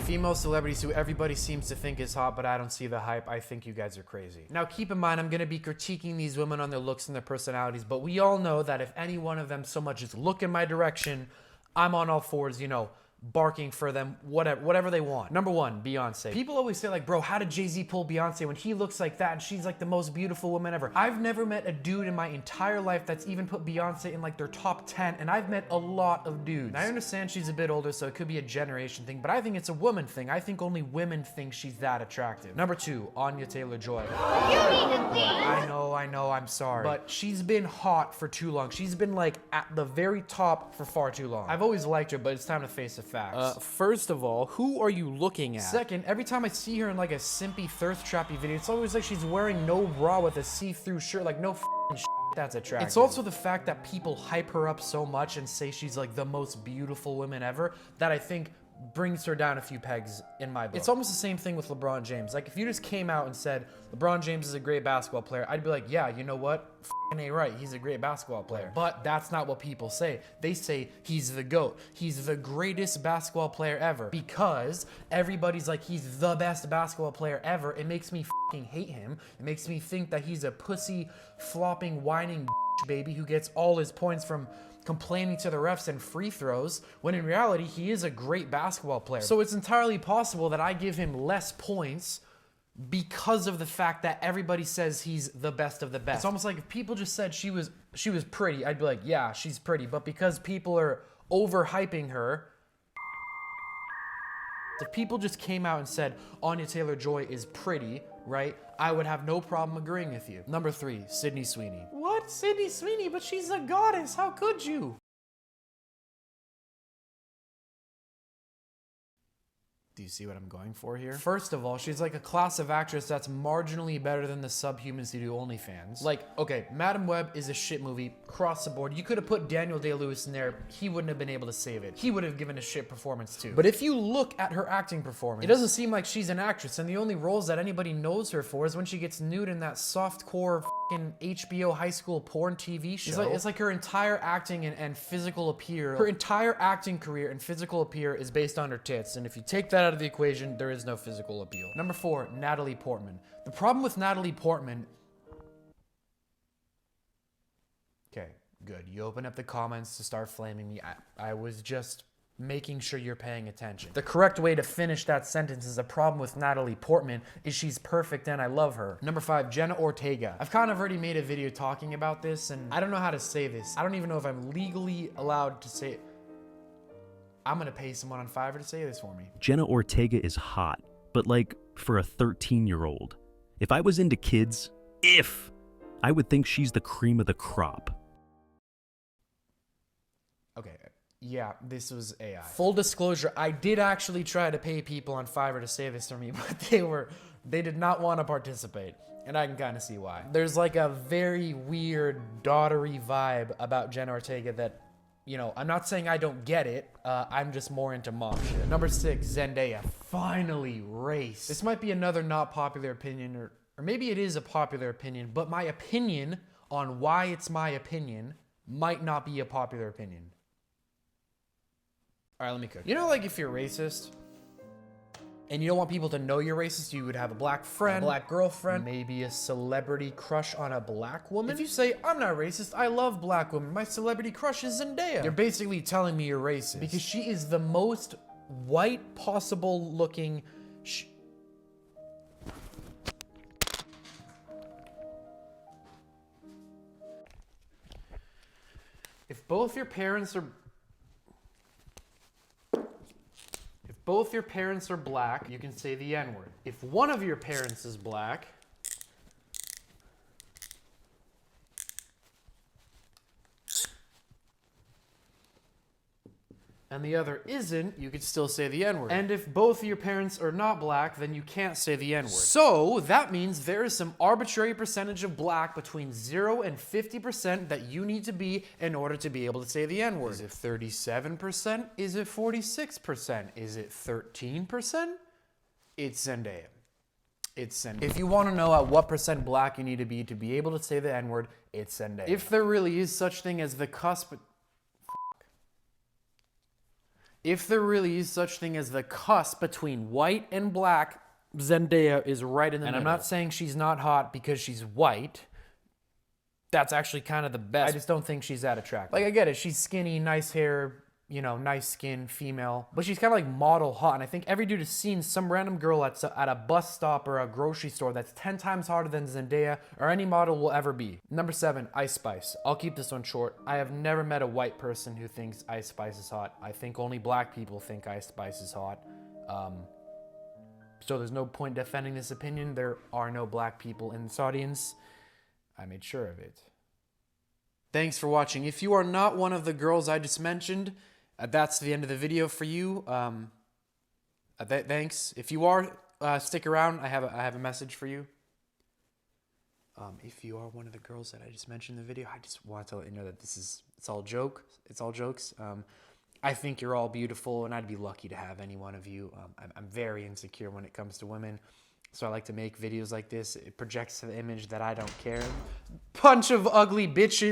Female celebrities who everybody seems to think is hot, but I don't see the hype. I think you guys are crazy. Now keep in mind, I'm gonna be critiquing these women on their looks and their personalities, but we all know that if any one of them so much as look in my direction, I'm on all fours, you know, barking for them, whatever they want. Number one, Beyonce. People always say like, bro, how did Jay-Z pull Beyonce when he looks like that and she's like the most beautiful woman ever? I've never met a dude in my entire life that's even put Beyonce in like their top 10, and I've met a lot of dudes. I understand she's a bit older, so it could be a generation thing, but I think it's a woman thing. I think only women think she's that attractive. Number two, Anya Taylor-Joy. I know, I'm sorry. But she's been hot for too long. She's been like at the very top for far too long. I've always liked her, but it's time to face the facts. First of all, who are you looking at? Second, every time I see her in like a simpy thirst trappy video, it's always like she's wearing no bra with a see-through shirt, like no f***ing shit that's attractive. It's also the fact that people hype her up so much and say she's like the most beautiful woman ever that I think brings her down a few pegs in my book. It's almost the same thing with LeBron James. Like if you just came out and said LeBron James is a great basketball player, I'd be like, yeah, you know what? F***ing A right, he's a great basketball player. But that's not what people say. They say he's the GOAT. He's the greatest basketball player ever. Because everybody's like, he's the best basketball player ever. It makes me f***ing hate him. It makes me think that he's a pussy, flopping, whining baby who gets all his points from complaining to the refs and free throws, when in reality, he is a great basketball player. So it's entirely possible that I give him less points because of the fact that everybody says he's the best of the best. It's almost like if people just said she was pretty, I'd be like, yeah, she's pretty. But because people are overhyping her, if people just came out and said Anya Taylor-Joy is pretty, right, I would have no problem agreeing with you. Number three, Sydney Sweeney. What? Sydney Sweeney? But she's a goddess. How could you? Do you see what I'm going for here? First of all, she's like a class of actress that's marginally better than the subhumans who do OnlyFans. Like, okay, Madam Web is a shit movie, cross the board. You could have put Daniel Day-Lewis in there. He wouldn't have been able to save it. He would have given a shit performance too. But if you look at her acting performance, it doesn't seem like she's an actress, and the only roles that anybody knows her for is when she gets nude in that softcore f***ing HBO high school porn TV show. It's like her entire acting and physical appeal. Her entire acting career and physical appeal is based on her tits, and if you take that out of the equation, there is no physical appeal. Number four, Natalie Portman. The problem with Natalie Portman... Okay, good. You open up the comments to start flaming me. I was just making sure you're paying attention. The correct way to finish that sentence is a problem with Natalie Portman is she's perfect and I love her. Number five, Jenna Ortega. I've kind of already made a video talking about this, and I don't know how to say this. I don't even know if I'm legally allowed to say it. I'm gonna pay someone on Fiverr to say this for me. Jenna Ortega is hot, but like for a 13-year-old. If I was into kids, I would think she's the cream of the crop. Okay, yeah, this was AI. Full disclosure, I did actually try to pay people on Fiverr to say this for me, but they did not want to participate. And I can kind of see why. There's like a very weird, daughtery vibe about Jenna Ortega that, you know, I'm not saying I don't get it. I'm just more into mom shit. Number six, Zendaya. Finally, race. This might be another not popular opinion, or maybe it is a popular opinion, but my opinion on why it's my opinion might not be a popular opinion. All right, let me cook. You know, like if you're racist and you don't want people to know you're racist, you would have a black friend, a black girlfriend, maybe a celebrity crush on a black woman. If you say, I'm not racist, I love black women, my celebrity crush is Zendaya, you're basically telling me you're racist. Because she is the most white possible looking... If both your parents are black, you can say the N-word. If one of your parents is black, and the other isn't, you could still say the N-word. And if both of your parents are not black, then you can't say the N-word. So that means there is some arbitrary percentage of black between 0 and 50% that you need to be in order to be able to say the N-word. Is it 37%? Is it 46%? Is it 13%? It's Zendaya. It's Zendaya. If you want to know at what percent black you need to be able to say the N-word, it's Zendaya. If there really is such thing as the cusp... If there really is such thing as the cusp between white and black, Zendaya is right in the middle. And I'm not saying she's not hot because she's white. That's actually kind of the best. I just don't think she's that attractive. Like, I get it. She's skinny, nice hair, you know, nice skin, female. But she's kind of like model hot. And I think every dude has seen some random girl at a bus stop or a grocery store that's 10 times hotter than Zendaya or any model will ever be. Number 7, Ice Spice. I'll keep this one short. I have never met a white person who thinks Ice Spice is hot. I think only black people think Ice Spice is hot. So there's no point defending this opinion. There are no black people in this audience. I made sure of it. Thanks for watching. If you are not one of the girls I just mentioned, that's the end of the video for you. Thanks. If you are, stick around. I have a message for you. If you are one of the girls that I just mentioned in the video, I just want to let you know that it's all joke. It's all jokes. I think you're all beautiful, and I'd be lucky to have any one of you. I'm very insecure when it comes to women, so I like to make videos like this. It projects the image that I don't care. Bunch of ugly bitches.